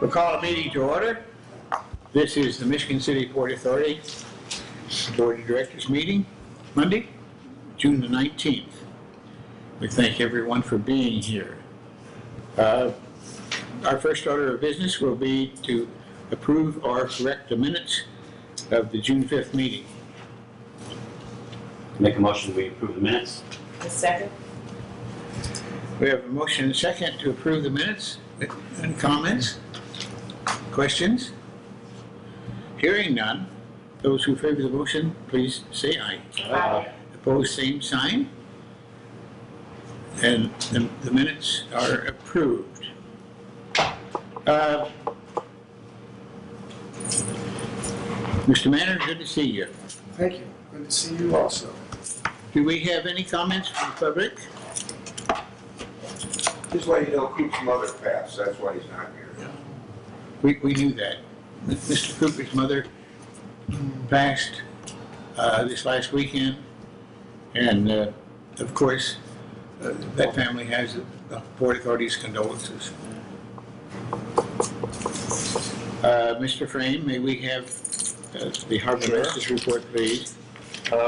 We'll call a meeting to order. This is the Michigan City Port Authority Board of Directors meeting, Monday, June the 19th. We thank everyone for being here. Our first order of business will be to approve or correct the minutes of the June 5th meeting. Make a motion, we approve the minutes. A second. We have a motion and a second to approve the minutes. Any comments? Questions? Hearing none. Those who favor the motion, please say aye. Aye. Opposed, same sign. And the minutes are approved. Mr. Manner, good to see you. Thank you. Good to see you also. Do we have any comments from the public? Just let you know, Coop's mother passed, that's why he's not here. We knew that. Mr. Cooper's mother passed this last weekend, and of course, that family has the Port Authority's condolences. Mr. Frame, may we have the Harbor Master's report, please?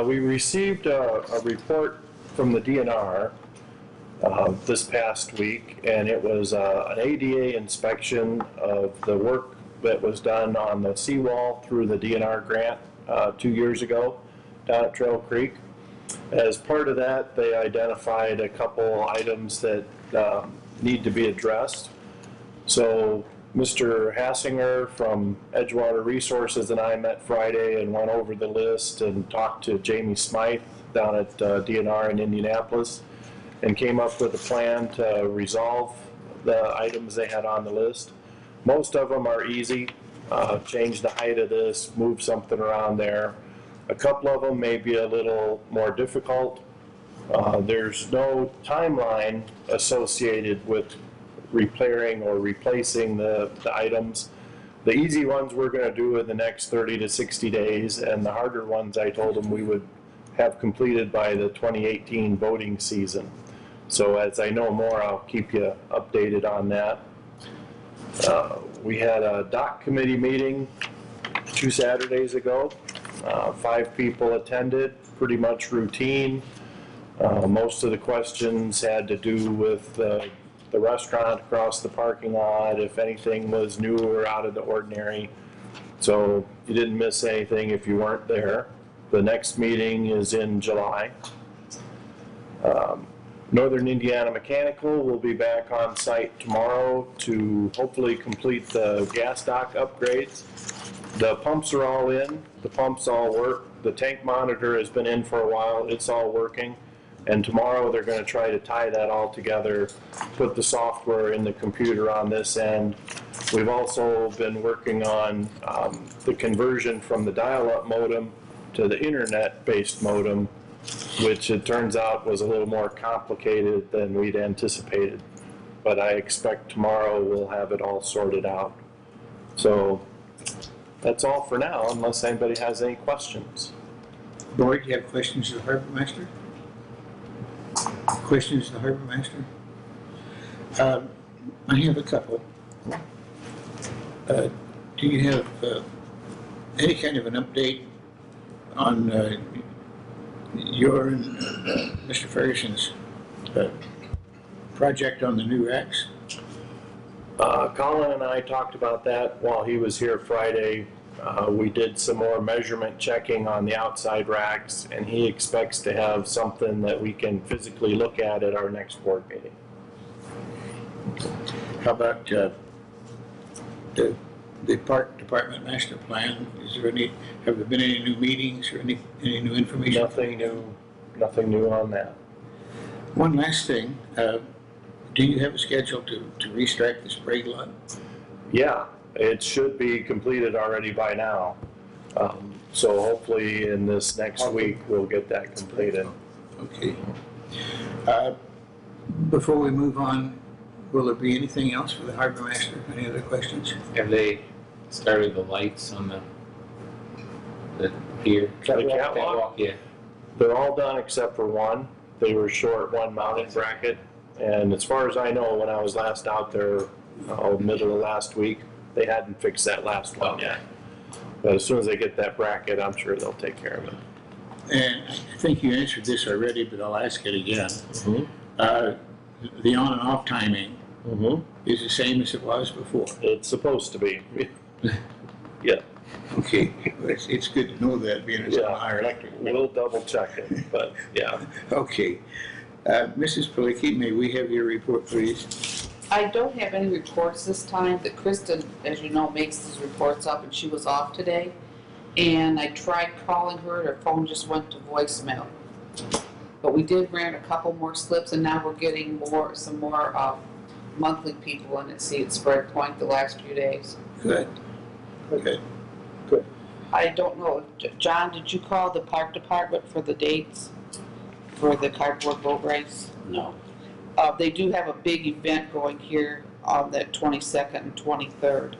We received a report from the DNR this past week, and it was an ADA inspection of the work that was done on the seawall through the DNR grant 2 years ago down at Trail Creek. As part of that, they identified a couple items that need to be addressed. So Mr. Hassinger from Edgewater Resources and I met Friday and went over the list and talked to Jamie Smythe down at DNR in Indianapolis and came up with a plan to resolve the items they had on the list. Most of them are easy. Change the height of this, move something around there. A couple of them may be a little more difficult. There's no timeline associated with repairing or replacing the items. The easy ones we're going to do in the next 30 to 60 days, and the harder ones I told them we would have completed by the 2018 boating season. So as I know more, I'll keep you updated on that. We had a dock committee meeting 2 Saturdays ago. 5 people attended, pretty much routine. Most of the questions had to do with the restaurant across the parking lot, if anything was new or out of the ordinary. So you didn't miss anything if you weren't there. The next meeting is in July. Northern Indiana Mechanical will be back on site tomorrow to hopefully complete the gas dock upgrades. The pumps are all in, the pumps all work. The tank monitor has been in for a while, it's all working. And tomorrow they're going to try to tie that all together, put the software in the computer on this end. We've also been working on the conversion from the dial-up modem to the internet-based modem, which it turns out was a little more complicated than we'd anticipated. But I expect tomorrow we'll have it all sorted out. So that's all for now, unless anybody has any questions. Board, do you have questions of the Harbor Master? Questions of the Harbor Master? I have a couple. Do you have any kind of an update on your and Mr. Ferguson's project on the new racks? Colin and I talked about that while he was here Friday. We did some more measurement checking on the outside racks, and he expects to have something that we can physically look at our next board meeting. How about the park department master plan? Is there any? Have there been any new meetings or any new information? Nothing new on that. One last thing. Do you have a schedule to restrike the spray lot? Yeah, it should be completed already by now. So hopefully in this next week we'll get that completed. Okay. Before we move on, will there be anything else for the harbor master? Any other questions? Have they started the lights on the pier? The catwalk? Yeah. They're all done except for one. They were short one mounting bracket. And as far as I know, when I was last out there, middle of last week, they hadn't fixed that last one yet. But as soon as they get that bracket, I'm sure they'll take care of it. And I think you answered this already, but I'll ask it again. Mhm. The on and off timing Mm-hmm. is the same as it was before. It's supposed to be. Yeah, Okay, it's good to know that, being it's a Yeah. higher electric. we'll double check it, but yeah. Okay. Mrs. Palicki, may we have your report, please? I don't have any reports this time, that Kristen, as you know, makes these reports up, and she was off today. And I tried calling her, her phone just went to voicemail. But we did rent a couple more slips, and now we're getting some more monthly people in at See at Spread Point the last few days. Good. Good. I don't know, John, did you call the park department for the dates for the cardboard boat race? No. They do have a big event going here on the 22nd and 23rd.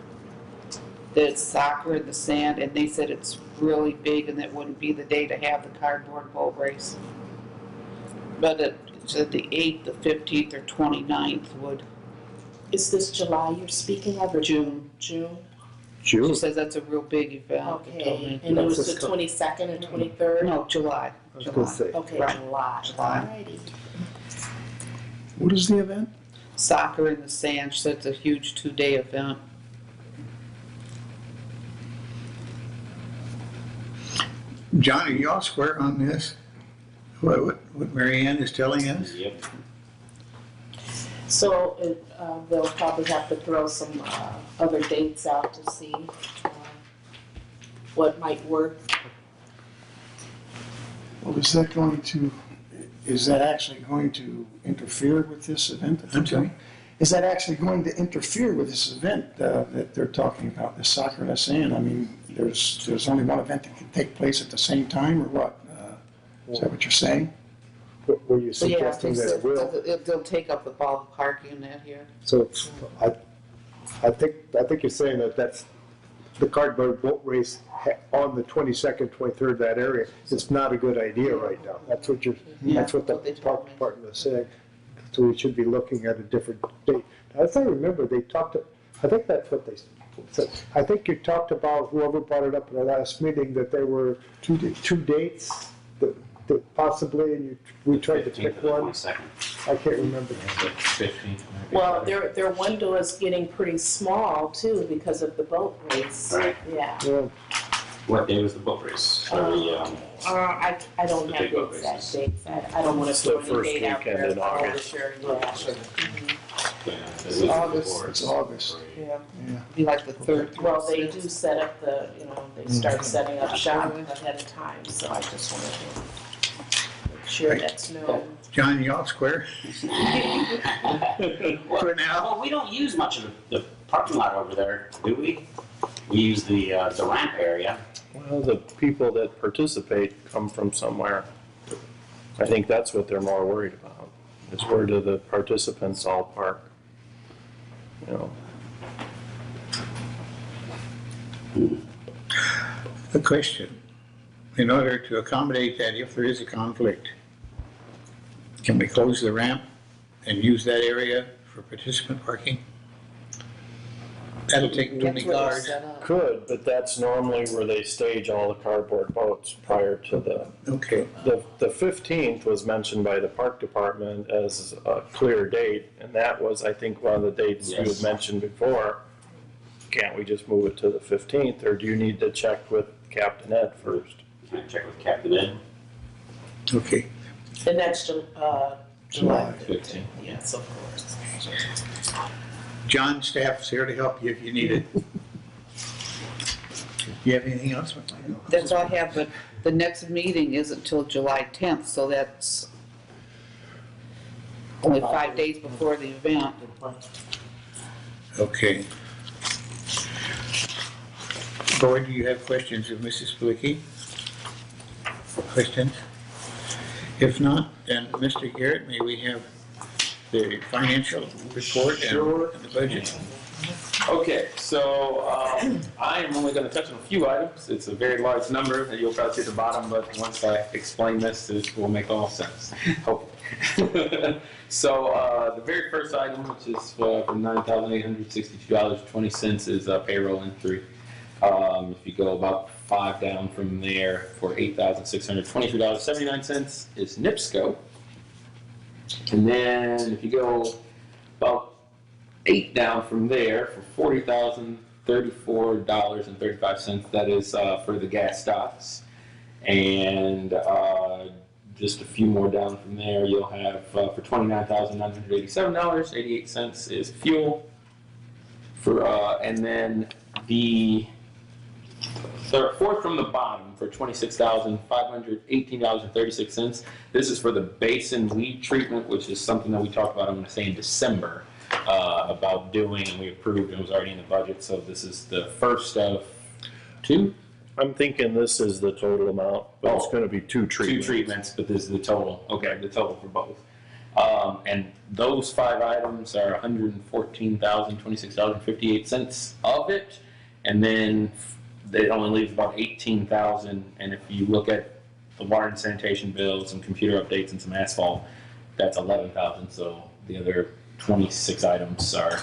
There's soccer in the sand, and they said it's really big, and that wouldn't be the day to have the cardboard boat race. But it said the 8th, the 15th, or 29th would, Is this July you're speaking of, or June. June? She says that's a real big event. they told Okay, me. and it was the 22nd and 23rd? No, July. July. Okay, Right. July. July. Alrighty. What is the event? Soccer in the sand, she said it's a huge 2-day event. John, are you all square on this? What Mary Ann is telling us? Yep. So they'll probably have to throw some other dates out to see what might work. Well, is that actually going to interfere with this event? that they're I'm sorry? doing? Is that actually going to interfere with this event that they're talking about, the soccer in the sand? I mean, there's only one event that can take place at the same time, or what? Is that what you're saying? Were you So yeah, suggesting they that said it will? they'll take up the bulk parking in that here. So it's, I think you're saying that that's the cardboard boat race on the 22nd, 23rd, that area. It's not a good idea right now. That's what that's what the what they told park me. department is saying. So we should be looking at a different date. As I remember, they talked, I think that's what they said. I think you talked about, whoever brought it up in our last meeting, that there were two dates that possibly, and we tried to 15th pick to the one. 22nd. I can't remember. 15th. Well, their window is getting pretty small too because of the boat race. Right. Yeah. Yeah. What day was the boat race? Or the, I don't The have big the boat exact races. dates. I don't want It's to the throw any first date out weekend there. in August. Sure, yeah. Is it August. before? It's August. Yeah. Yeah. Be like the 3rd. Well, they do set up they start setting up shop ahead of time, so I just wanted to make sure that's known. John, you all square? For now? Well, we don't use much of the parking lot over there, do we? We use the ramp area. Well, the people that participate come from somewhere. I think that's what they're more worried about, is where do the participants all park? You know, A question. In order to accommodate that, if there is a conflict, can we close the ramp and use that area for participant parking? That'll take 20 That's where they're cars. set up. could, but that's normally where they stage all the cardboard boats prior to the Okay, The 15th was mentioned by the park department as a clear date, and that was, I think, one of the dates you had Yes. mentioned before. Can't we just move it to the 15th, or do you need to check with Captain Ed first? Can I check with Captain Ed? okay. And that's July. 15th. Yes, of course. John, staff's here to help you if you need it. You have anything else? That's all I have, but the next meeting isn't until July 10th, so that's only 5 days before the event. Okay. Board, do you have questions of Mrs. Blicky? Questions? If not, then Mr. Garrett, may we have the financial report and the budget? Okay, so I am only going to touch on a few items. It's a very large number that you'll probably see at the bottom, but once I explain this, it will make all sense, hopefully. So the very first item, which is for $9,862.20, is payroll entry. If you go about 5 down from there, for $8,623.79 is NIPSCO. And then if you go about 8 down from there, for $40,034.35, that is for the gas stocks. And just a few more down from there, you'll have for $29,987.88 is fuel. And then the fourth from the bottom for $26,518.36. This is for the basin weed treatment, which is something that we talked about, I'm going to say, in December about doing, and we approved, and it was already in the budget. So this is the first of 2. I'm thinking this is the total amount, but it's Oh. gonna be 2 treatments. 2 treatments, but this is the total. Okay, the total for both. And those 5 items are $114,026.58 of it, and then it only leaves about $18,000. And if you look at the water and sanitation bills and computer updates and some asphalt, that's $11,000. So the other 26 items are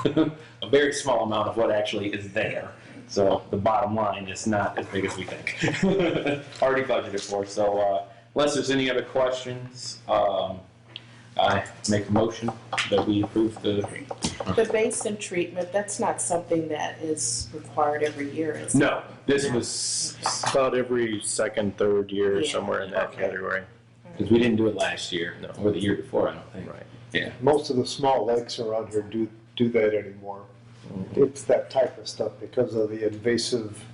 a very small amount of what actually is there. So the bottom line is not as big as we think. Already budgeted for. So unless there's any other questions, I make a motion that we approve the. The basin treatment, that's not something that is required every year, is it? No, this was About every second, third year, Yeah. somewhere in that Okay. category. because we didn't do it last year or the year before. I don't think. Right. Yeah. Most of the small lakes around here do that anymore. It's that type of stuff because of the invasive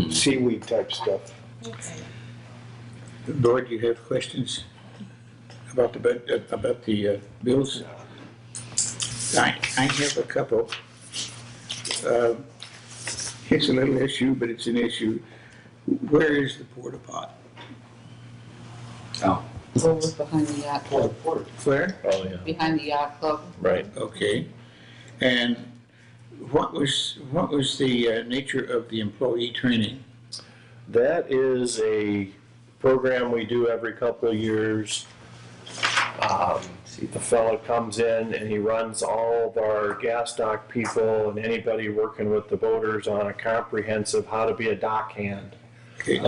seaweed type stuff. Okay. Board, you have questions about the bills? I have a couple. It's a little issue, but it's an issue. Where is the porta pot? Oh. Over behind the yacht club, Where? Oh, yeah. behind the yacht club. Right. Okay. And what was the nature of the employee training? That is a program we do every couple of years. The fellow comes in and he runs all of our gas dock people and anybody working with the boaters on a comprehensive how to be a dock hand. Okay, They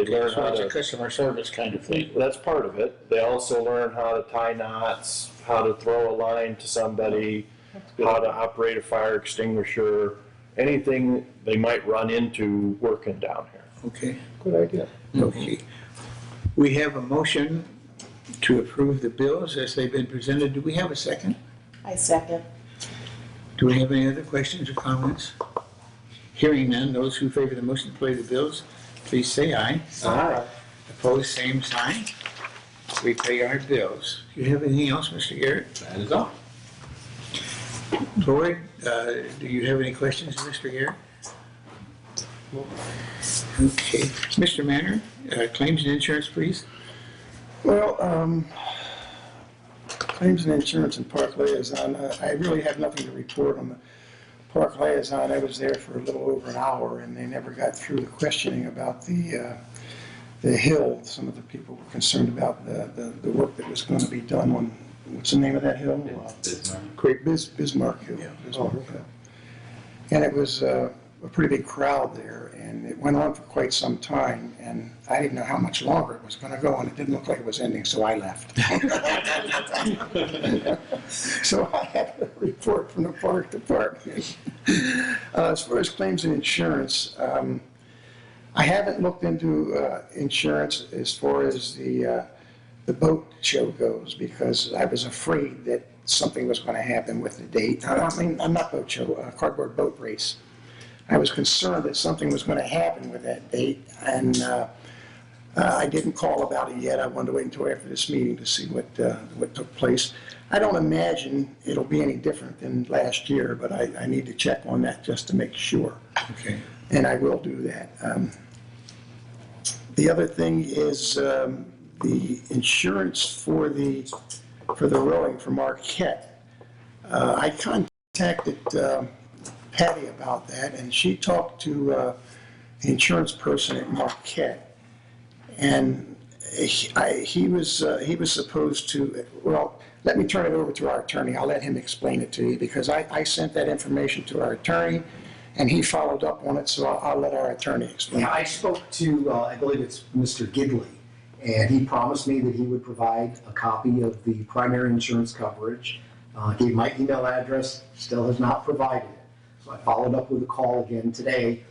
okay, learn so how it's a to, customer service kind of thing. that's part of it. They also learn how to tie knots, how to throw a line to somebody, how to operate a fire extinguisher, anything they might run into working down here. Okay, Good idea. okay. We have a motion to approve the bills as they've been presented. Do we have a second? I second. Do we have any other questions or comments? Hearing none, those who favor the motion to pay the bills, please say aye. Aye. Opposed, same sign. We pay our bills. Do you have anything else, Mr. Garrett? That is all. Lloyd, do you have any questions, Mr. Garrett? Okay. Mr. Manor, claims and insurance, please. Well, claims and insurance and park liaison, I really have nothing to report on the park liaison. I was there for a little over an hour and they never got through the questioning about the hill. Some of the people were concerned about the work that was going to be done on, what's the name of that hill? Great Bismarck Hill. Bismarck Hill. And it was a pretty big crowd there, and it went on for quite some time, and I didn't know how much longer it was going to go, and it didn't look like it was ending, so I left. So I had a report from the park department. As far as claims and insurance, I haven't looked into insurance as far as the boat show goes, because I was afraid that something was going to happen with the date. I mean, I'm not boat show, cardboard boat race. I was concerned that something was going to happen with that date, and I didn't call about it yet. I wanted to wait until after this meeting to see what took place. I don't imagine it'll be any different than last year, but I need to check on that just to make sure. Okay. And I will do that. The other thing is the insurance for the rowing for Marquette. I contacted Patty about that, and she talked to the insurance person at Marquette, and he was supposed to, well, let me turn it over to our attorney. I'll let him explain it to you, because I sent that information to our attorney, and he followed up on it, so I'll let our attorney explain. Yeah, I spoke to, I believe it's Mr. Gidley, and he promised me that he would provide a copy of the primary insurance coverage. Gave my email address, still has not provided it. So I followed up with a call again today.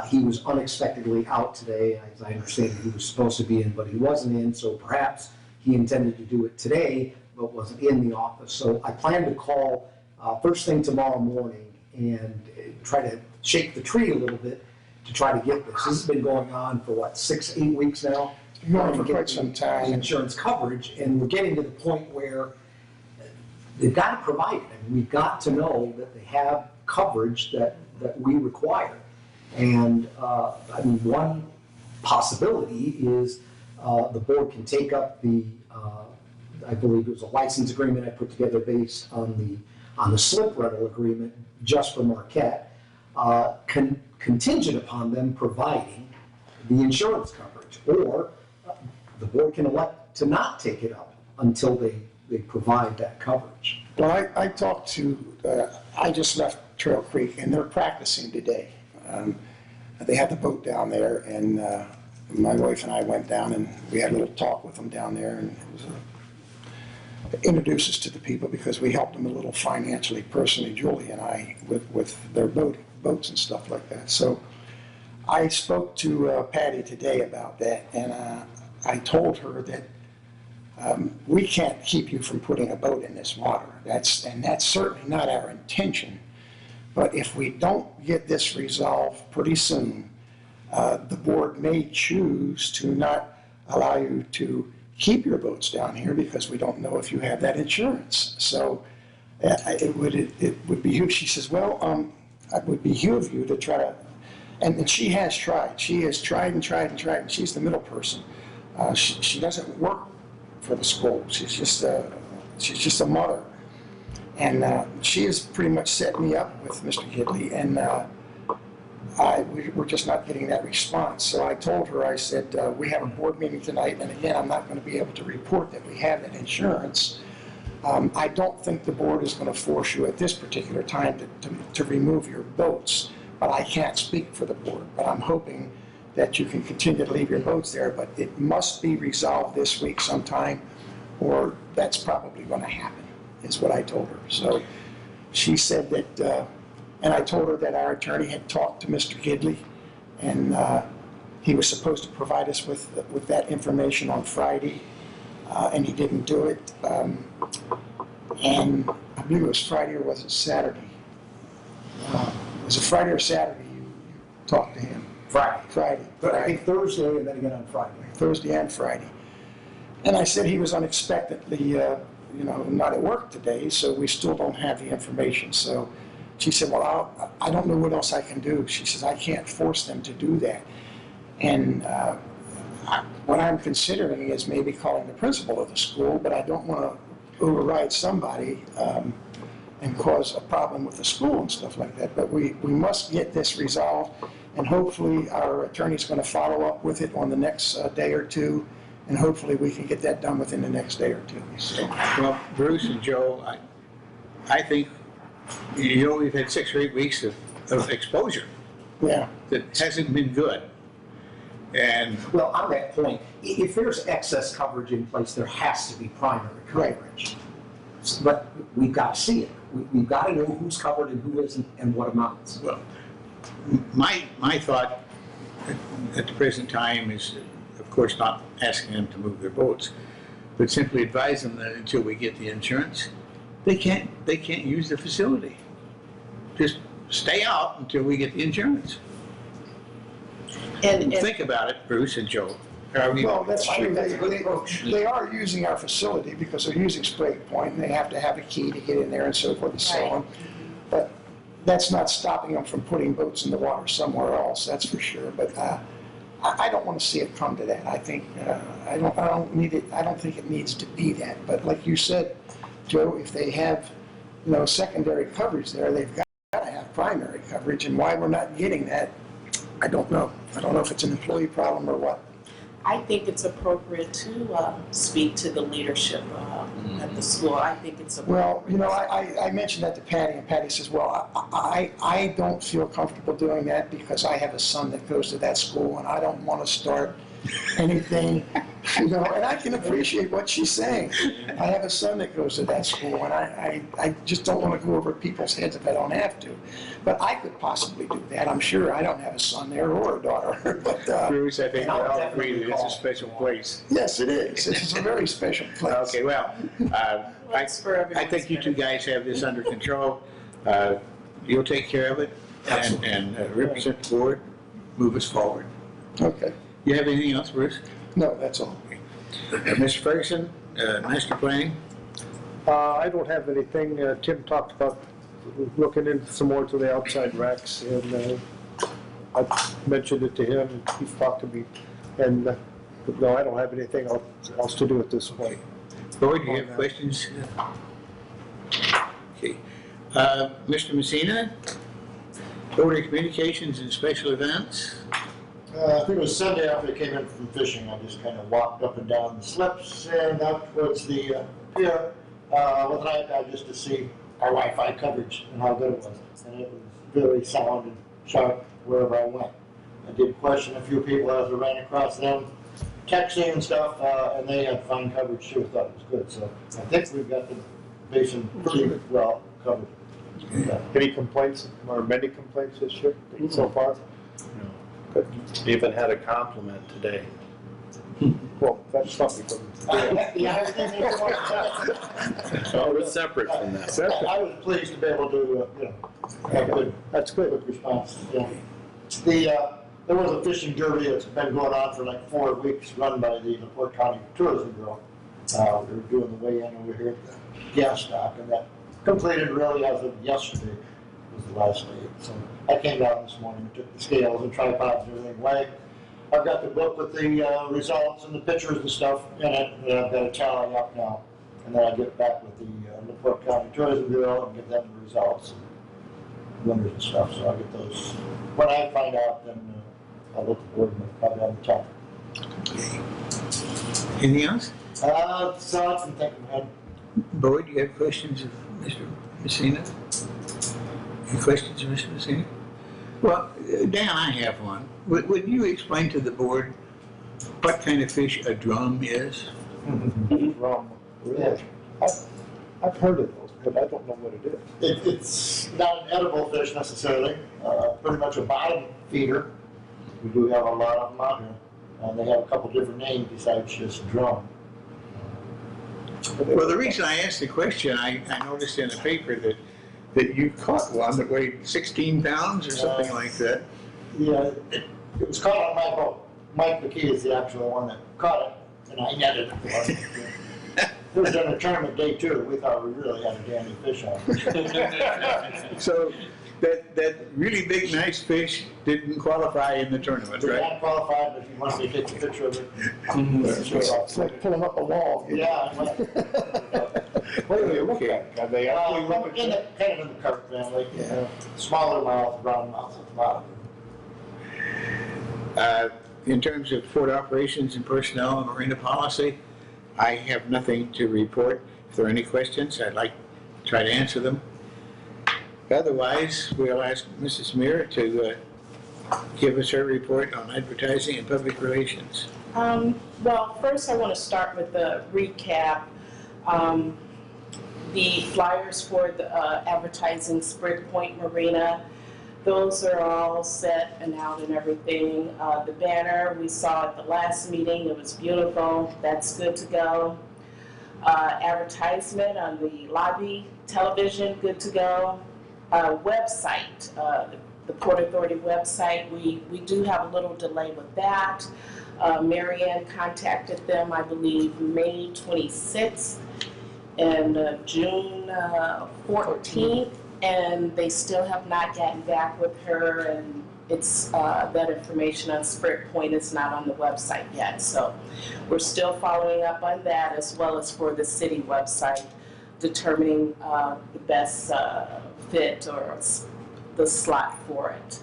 He was unexpectedly out today. As I understand, he was supposed to be in, but he wasn't in, so perhaps he intended to do it today, but wasn't in the office. So I plan to call first thing tomorrow morning and try to shake the tree a little bit to try to get this. This has been going on for what, 6-8 weeks now? Going for quite some time. Insurance coverage, and we're getting to the point where they've got to provide it. I mean, we've got to know that they have coverage that we require. And I mean, one possibility is the board can take up the, I believe it was a license agreement I put together based on the slip rental agreement just for Marquette, contingent upon them providing the insurance coverage, or the board can elect to not take it up until they provide that coverage. Well, I talked to, I just left Trail Creek, and they're practicing today. They had the boat down there, and my wife and I went down, and we had a little talk with them down there, and it was introduce us to the people, because we helped them a little financially, personally, Julie and I, with their boats and stuff like that. So I spoke to Patty today about that, and I told her that we can't keep you from putting a boat in this water. That's certainly not our intention. But if we don't get this resolved pretty soon, the board may choose to not allow you to keep your boats down here, because we don't know if you have that insurance. So it would behoove, she says, well, it would behoove you to try to, and she has tried. She has tried and tried and tried, and she's the middle person. She doesn't work for the school. She's just a mother. And she has pretty much set me up with Mr. Gidley, and we're just not getting that response. So I told her, I said, we have a board meeting tonight, and again, I'm not going to be able to report that we have that insurance. I don't think the board is going to force you at this particular time to remove your boats, but I can't speak for the board. But I'm hoping that you can continue to leave your boats there, but it must be resolved this week sometime, or that's probably going to happen, is what I told her. So she said that, and I told her that our attorney had talked to Mr. Gidley, and he was supposed to provide us with that information on Friday, and he didn't do it. And I believe it was Friday, or was it Saturday? Was it Friday or Saturday you talked to him? Friday. But I think Thursday and then again on Friday. Thursday and Friday. And I said he was unexpectedly, not at work today, so we still don't have the information. So she said, well, I don't know what else I can do. She says, I can't force them to do that. And what I'm considering is maybe calling the principal of the school, but I don't want to override somebody and cause a problem with the school and stuff like that. But we must get this resolved, and hopefully our attorney's going to follow up with it on the next day or two, and hopefully we can get that done within the next day or two. So, Well, Bruce and Joe, I think, we've had 6 or 8 weeks of exposure yeah. that hasn't been good. And Well, on that point, if there's excess coverage in place, there has to be primary coverage. But we've got to see it. We've got to know who's covered and who isn't, and what amounts. well, my thought at the present time is, of course, not asking them to move their boats, but simply advise them that until we get the insurance, they can't use the facility. Just stay out until we get the insurance. And Think about it, Bruce and Joe. Well, that's true. that's a good approach. They are using our facility because they're using Sprague Point, and they have to have a key to get in there and so forth and so on. But that's not stopping them from putting boats in the water somewhere else, that's for sure. But I don't want to see it come to that. I think I don't think it needs to be that. But like you said, Joe, if they have secondary coverage there, they've got to have primary coverage. And why we're not getting that, I don't know. I don't know if it's an employee problem or what. I think it's appropriate to speak to the leadership at the school. I think it's appropriate. Well, you know, I mentioned that to Patty, and Patty says, well, I don't feel comfortable doing that because I have a son that goes to that school, and I don't want to start anything, you know, and I can appreciate what she's saying. I have a son that goes to that school, and I just don't want to go over people's heads if I don't have to. But I could possibly do that. I'm sure I don't have a son there or a daughter, but, Bruce, I think we I'll all definitely agree that it's a call. special place. yes, it is. It's a very special place. Okay, well, It's for I everyone's think you two benefit. guys have this under control. You'll take care of it and represent the board, move us forward. Okay. You have anything else, Bruce? No, that's all. Mr. Ferguson, master planning? I don't have anything. Tim talked about looking into some more to the outside racks, and I mentioned it to him, and he's talked to me. And no, I don't have anything else to do at this point. Boyd, do you have questions? Okay. Mr. Messina, Board of Communications and Special Events? I think it was Sunday after I came in from fishing, I just kind of walked up and down the slips and out towards the pier with an iPad just to see our Wi-Fi coverage and how good it was. And it was very sound and sharp wherever I went. I did question a few people as I ran across them, texting and stuff, and they had fine coverage too, thought it was good. So I think we've got the basin pretty well covered. Yeah. Any complaints, or many complaints this year so far? Good. Even had a compliment today. Well, that's something from. Yeah, I think it's one- So it's separate from that. I was pleased to be able to, have good, That's good. good response. Yeah. There was a fishing derby that's been going on for like 4 weeks, run by the LaPorte County Tourism Bureau. We were doing the weigh-in over here at the gas stop, and that completed really as of yesterday was the last day. So I came down this morning, took the scales and tripods and everything away. I've got the book with the results and the pictures and stuff in it, and I've got a tally up now. And then I get back with the LaPorte County Tourism Bureau and give them the results and winners and stuff. So I'll get those. When I find out, then I'll let the board know, probably on the top. Anything else? So I can think of that. Boyd, do you have questions of Mr. Messina? Any questions of Mr. Messina? Well, Dan, I have one. Would you explain to the board what kind of fish a drum is? Rum. Yeah. I've heard of those, but I don't know what it is. It's not an edible fish necessarily, pretty much a bottom feeder. We do have a lot of them out here. And they have a couple different names besides just drum. Well, the reason I asked the question, I noticed in the paper that you caught one that weighed 16 pounds or something like that. Yeah, it was caught on my boat. Mike McKee is the actual one that caught it, and I netted it for him. It was during a tournament day too. We thought we really had a dandy fish on. So that really big, nice fish didn't qualify in the tournament, We right? had qualified, but if you wanted me to take a picture of it. It's like pulling up a wall. Yeah. What do they look Okay. like? Are they ugly? Kind of in the carp family. Smaller mouth, brown mouth at the bottom. In terms of port operations and personnel and marina policy, I have nothing to report. If there are any questions, I'd like to try to answer them. Otherwise, we'll ask Mrs. Meir to give us her report on advertising and public relations. Well, first I want to start with the recap. The flyers for the advertising Spring Point Marina, those are all set and out and everything. The banner we saw at the last meeting, it was beautiful, that's good to go. Advertisement on the lobby, television, good to go. Website, the Port Authority website, we do have a little delay with that. Mary Ann contacted them, I believe, May 26th and June 14th, and they still have not gotten back with her, and it's that information on Spring Point is not on the website yet. So we're still following up on that, as well as for the city website, determining the best fit or the slot for it.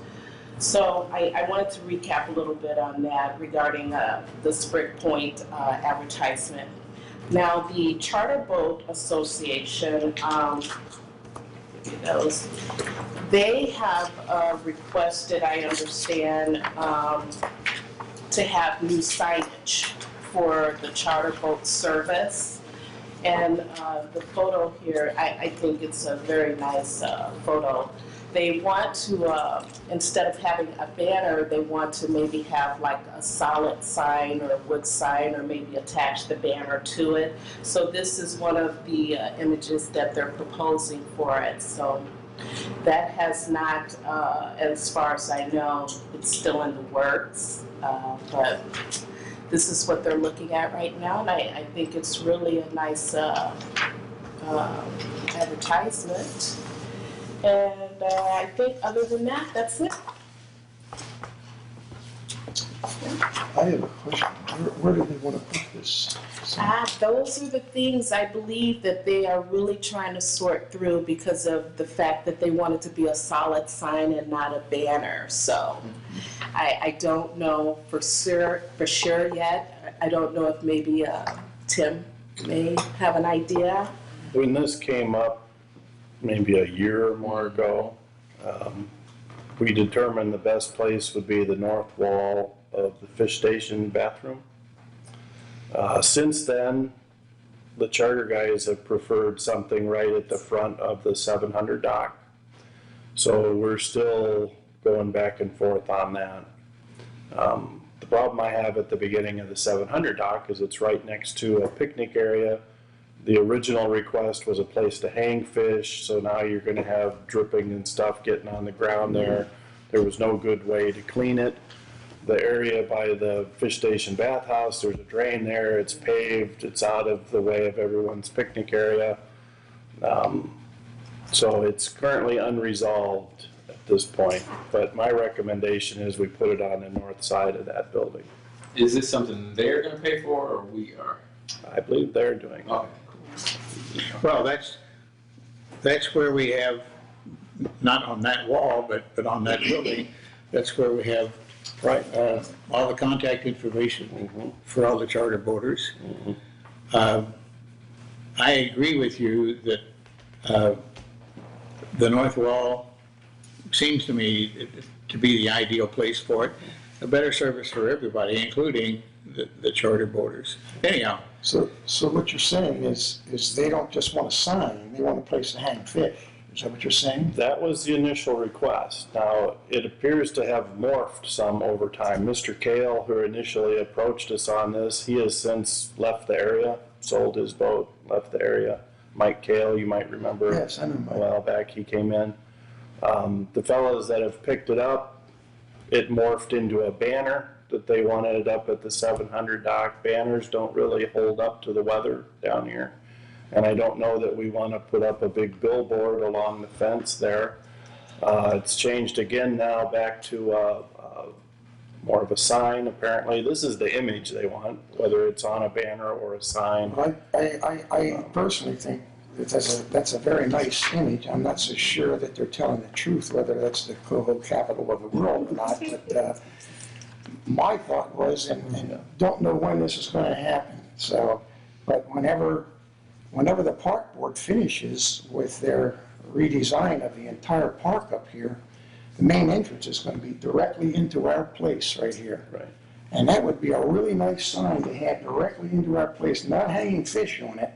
So I wanted to recap a little bit on that regarding the Spring Point advertisement. Now, the Charter Boat Association, they have requested, I understand, to have new signage for the charter boat service. And the photo here, I think it's a very nice photo. They want to, instead of having a banner, they want to maybe have like a solid sign or a wood sign, or maybe attach the banner to it. So this is one of the images that they're proposing for it. So that has not, as far as I know, it's still in the works. But this is what they're looking at right now, and I think it's really a nice advertisement. And I think other than that, that's it. I have a question. Where do they want to put this? Those are the things I believe that they are really trying to sort through because of the fact that they want it to be a solid sign and not a banner. So I don't know for sure yet. I don't know if maybe Tim may have an idea. When this came up, maybe a year or more ago, we determined the best place would be the north wall of the fish station bathroom. Since then, the charter guys have preferred something right at the front of the 700 dock. So we're still going back and forth on that. The problem I have at the beginning of the 700 dock is it's right next to a picnic area. The original request was a place to hang fish, so now you're going to have dripping and stuff getting on the ground there. There was no good way to clean it. The area by the fish station bathhouse, there's a drain there, it's paved, it's out of the way of everyone's picnic area. So it's currently unresolved at this point, but my recommendation is we put it on the north side of that building. Is this something they're gonna pay for, or we are? I believe they're doing it. Okay. Well, that's where we have, not on that wall, but on that building, that's where we have all the contact information for all the charter boaters. I agree with you that the north wall seems to me to be the ideal place for it. A better service for everybody, including the charter boaters. Anyhow. So what you're saying is they don't just want a sign, they want a place to hang fish. Is that what you're saying? That was the initial request. Now, it appears to have morphed some over time. Mr. Kale, who initially approached us on this, he has since left the area, sold his boat, left the area. Mike Kale, you might remember. Yes, I know Mike. A while back he came in. The fellows that have picked it up, it morphed into a banner that they wanted it up at the 700 dock. Banners don't really hold up to the weather down here. And I don't know that we want to put up a big billboard along the fence there. It's changed again now back to more of a sign, apparently. This is the image they want, whether it's on a banner or a sign. I personally think that that's a very nice image. I'm not so sure that they're telling the truth, whether that's the coho capital of the world or not. But my thought was, and don't know when this is going to happen. So, but whenever the park board finishes with their redesign of the entire park up here, the main entrance is going to be directly into our place right here. Right. And that would be a really nice sign to have directly into our place, not hanging fish on it,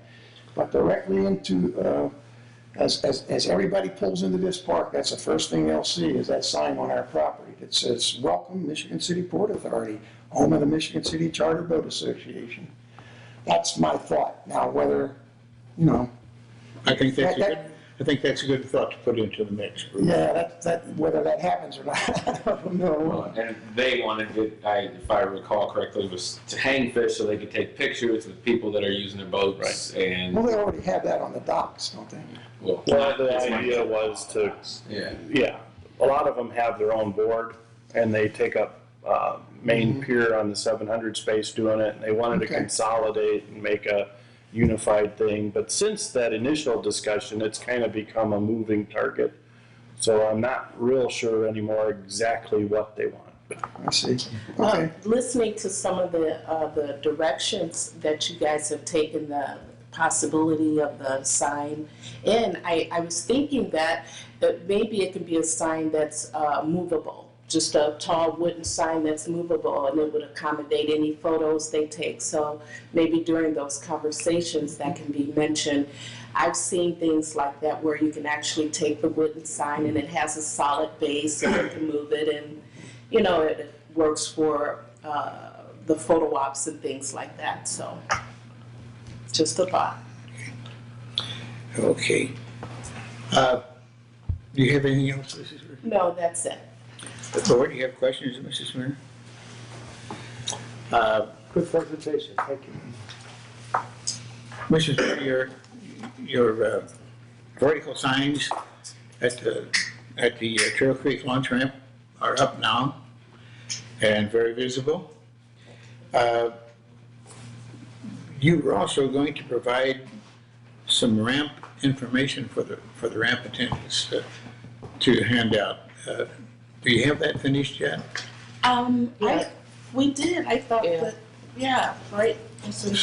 but directly into, as everybody pulls into this park, that's the first thing they'll see is that sign on our property that says, "Welcome Michigan City Port Authority, home of the Michigan City Charter Boat Association." That's my thought. Now, whether, you know. I think that's a good thought to put into the mix. Yeah, whether that happens or not, I don't know. And they wanted it, if I recall correctly, was to hang fish so they could take pictures with people that are using their boats. Right. And Well, they already have that on the docks, don't they? Well, the idea was to, a lot of them have their own board, and they take up main pier on the 700 space doing it, and they wanted to consolidate and make a unified thing. But since that initial discussion, it's kind of become a moving target. So I'm not real sure anymore exactly what they want. I see. Okay. Listening to some of the directions that you guys have taken, the possibility of the sign, and I was thinking that maybe it could be a sign that's movable, just a tall wooden sign that's movable, and it would accommodate any photos they take. So maybe during those conversations that can be mentioned. I've seen things like that where you can actually take the wooden sign and it has a solid base and you can move it, and you know, it works for the photo ops and things like that. So just a thought. Okay. Do you have anything else, Mrs. Smith? No, that's it. Board, do you have questions, Mrs. Smith? Good presentation, thank you. Mrs. Smith, your vertical signs at the Trail Creek launch ramp are up now and very visible. You were also going to provide some ramp information for the ramp attendants to hand out. Do you have that finished yet? We did. I thought Yeah. that, yeah, right.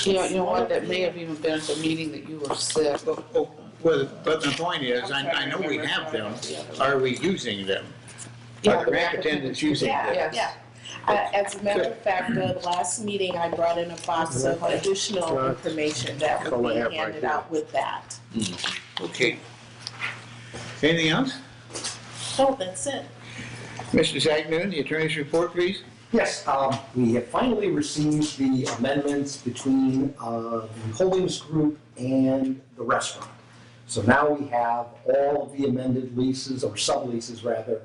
You know what, that may have even been at the meeting that you were sick. Well, but the point is, I know we have them. Are we using them? Are the ramp attendants using them? Yeah, yeah. As a matter of fact, the last meeting, I brought in a box of additional information that would be handed out with that. Okay. Anything else? So that's it. Mr. Zagnoon, the attorney's report, please. Yes, we have finally received the amendments between the Holdings Group and the restaurant. So now we have all of the amended leases, or subleases rather,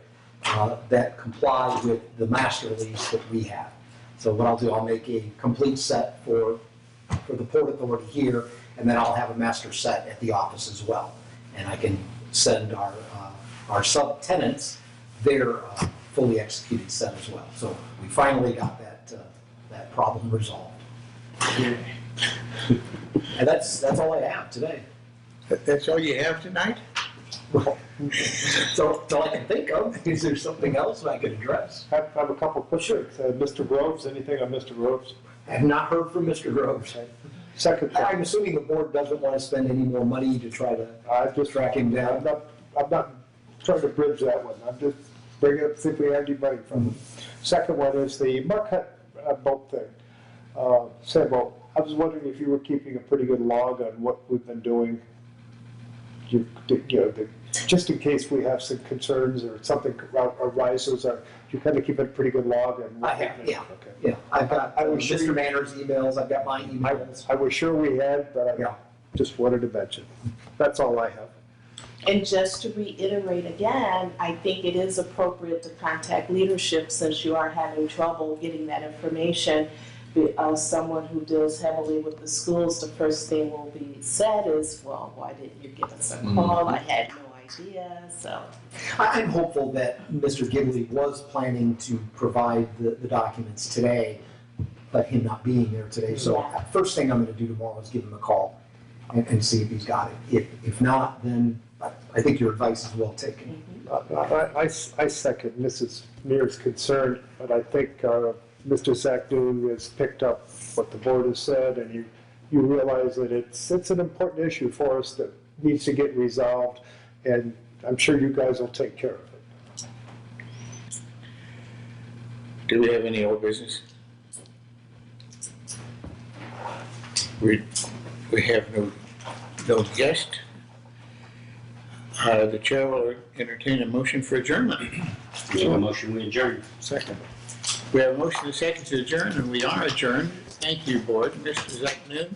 that comply with the master lease that we have. So what I'll do, I'll make a complete set for the Port Authority here, and then I'll have a master set at the office as well. And I can send our sub-tenants their fully executed set as well. So we finally got that problem resolved. And that's all I have today. That's all you have tonight? Well, that's all I can think of. Is there something else I could address? I have a couple questions. Mr. Groves, anything on Mr. Groves? I have not heard from Mr. Groves. Second, I'm assuming the board doesn't want to spend any more money to try to I've just track him down. I'm not trying to bridge that one. I'm just bringing up, see if we have any money from them. Second one is the Marquette boat thing. Sam, I was wondering if you were keeping a pretty good log on what we've been doing. Just in case we have some concerns or something arises, you kind of keep a pretty good log on what I have, we've been- yeah. Okay. Yeah, I've got I was sure Mr. you- Manner's emails, I've got my emails. I was sure we had, but I Yeah. just wanted to mention. That's all I have. And just to reiterate again, I think it is appropriate to contact leadership since you are having trouble getting that information. Someone who deals heavily with the schools, the first thing will be said is, well, why didn't you give us a call? I had no idea, so. I'm hopeful that Mr. Gidley was planning to provide the documents today, but him not being there today. So Yeah. first thing I'm going to do tomorrow is give him a call and see if he's got it. If not, then I think your advice is well taken. I second Mrs. Mears' concern, but I think Mr. Zagnoon has picked up what the board has said, and you realize that it's an important issue for us that needs to get resolved, and I'm sure you guys will take care of it. Do we have any old business? We have no guest. The chair will entertain a motion for adjournment. Make a motion, we adjourn. Second. We have a motion and a second to adjourn, and we are adjourned. Thank you, board. Mr. Zagnoon?